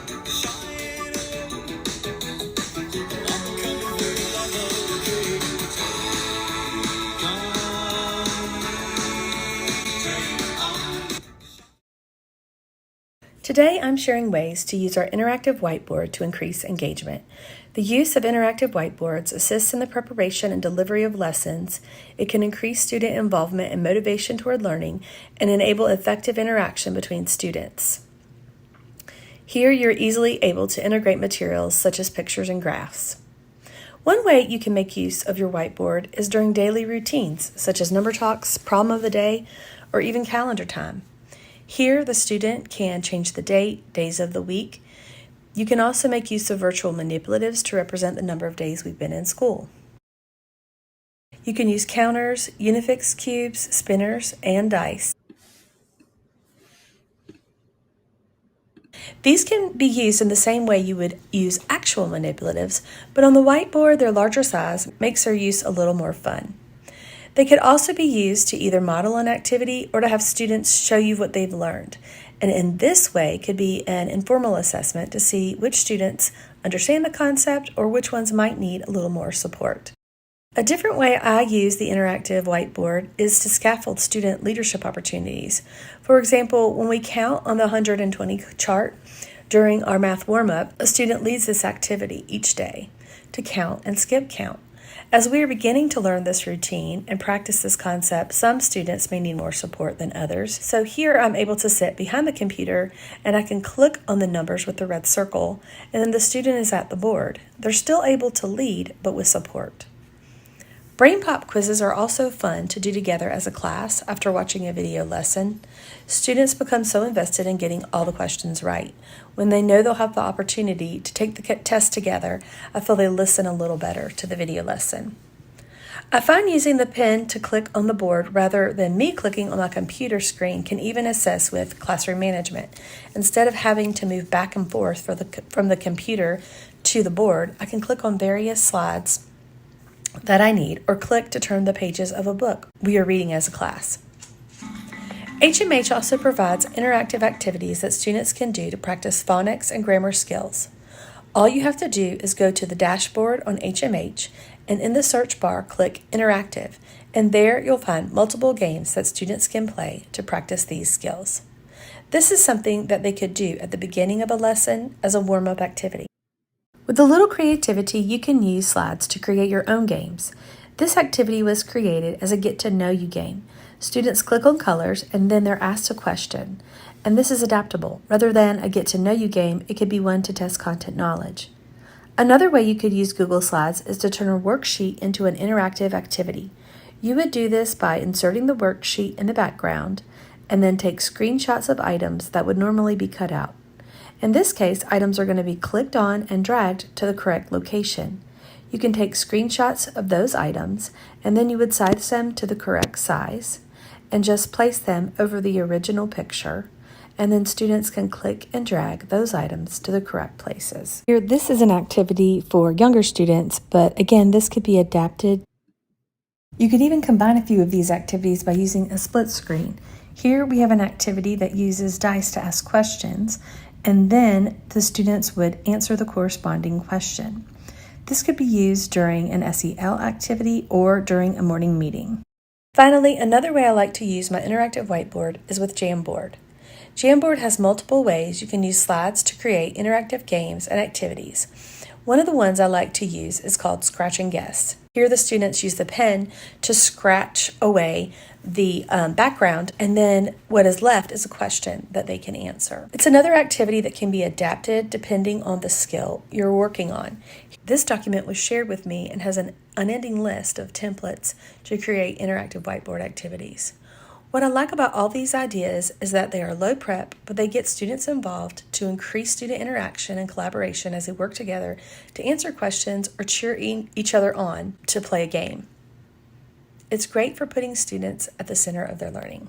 Today, I'm sharing ways to use our interactive whiteboard to increase engagement. The use of interactive whiteboards assists in the preparation and delivery of lessons. It can increase student involvement and motivation toward learning and enable effective interaction between students. Here, you're easily able to integrate materials such as pictures and graphs. One way you can make use of your whiteboard is during daily routines, such as number talks, problem of the day, or even calendar time. Here, the student can change the date, days of the week. You can also make use of virtual manipulatives to represent the number of days we've been in school. You can use counters, Unifix cubes, spinners, and dice. These can be used in the same way you would use actual manipulatives, but on the whiteboard, their larger size makes their use a little more fun. They could also be used to either model an activity or to have students show you what they've learned. And in this way could be an informal assessment to see which students understand the concept or which ones might need a little more support. A different way I use the interactive whiteboard is to scaffold student leadership opportunities. For example, when we count on the 120 chart during our math warm-up, a student leads this activity each day to count and skip count. As we are beginning to learn this routine and practice this concept, some students may need more support than others. So here I'm able to sit behind the computer and I can click on the numbers with the red circle, and then the student is at the board. They're still able to lead, but with support. Brain pop quizzes are also fun to do together as a class after watching a video lesson. Students become so invested in getting all the questions right. When they know they'll have the opportunity to take the test together, I feel they listen a little better to the video lesson. I find using the pen to click on the board rather than me clicking on my computer screen can even assist with classroom management. Instead of having to move back and forth from the computer to the board, I can click on various slides that I need, or click to turn the pages of a book we are reading as a class. HMH also provides interactive activities that students can do to practice phonics and grammar skills. All you have to do is go to the dashboard on HMH and in the search bar click Interactive, and there you'll find multiple games that students can play to practice these skills. This is something that they could do at the beginning of a lesson as a warm-up activity. With a little creativity, you can use slides to create your own games. This activity was created as a get-to-know-you game. Students click on colors and then they're asked a question. And this is adaptable. Rather than a get-to-know-you game, it could be one to test content knowledge. Another way you could use Google Slides is to turn a worksheet into an interactive activity. You would do this by inserting the worksheet in the background and then take screenshots of items that would normally be cut out. In this case, items are going to be clicked on and dragged to the correct location. You can take screenshots of those items, and then you would size them to the correct size and just place them over the original picture, and then students can click and drag those items to the correct places. Here, this is an activity for younger students, but again, this could be adapted. You could even combine a few of these activities by using a split screen. Here we have an activity that uses dice to ask questions, and then the students would answer the corresponding question. This could be used during an SEL activity or during a morning meeting. Finally, another way I like to use my interactive whiteboard is with Jamboard. Jamboard has multiple ways you can use slides to create interactive games and activities. One of the ones I like to use is called Scratch and Guess. Here the students use the pen to scratch away the background, and then what is left is a question that they can answer. It's another activity that can be adapted depending on the skill you're working on. This document was shared with me and has an unending list of templates to create interactive whiteboard activities. What I like about all these ideas is that they are low prep, but they get students involved to increase student interaction and collaboration as they work together to answer questions or cheer each other on to play a game. It's great for putting students at the center of their learning.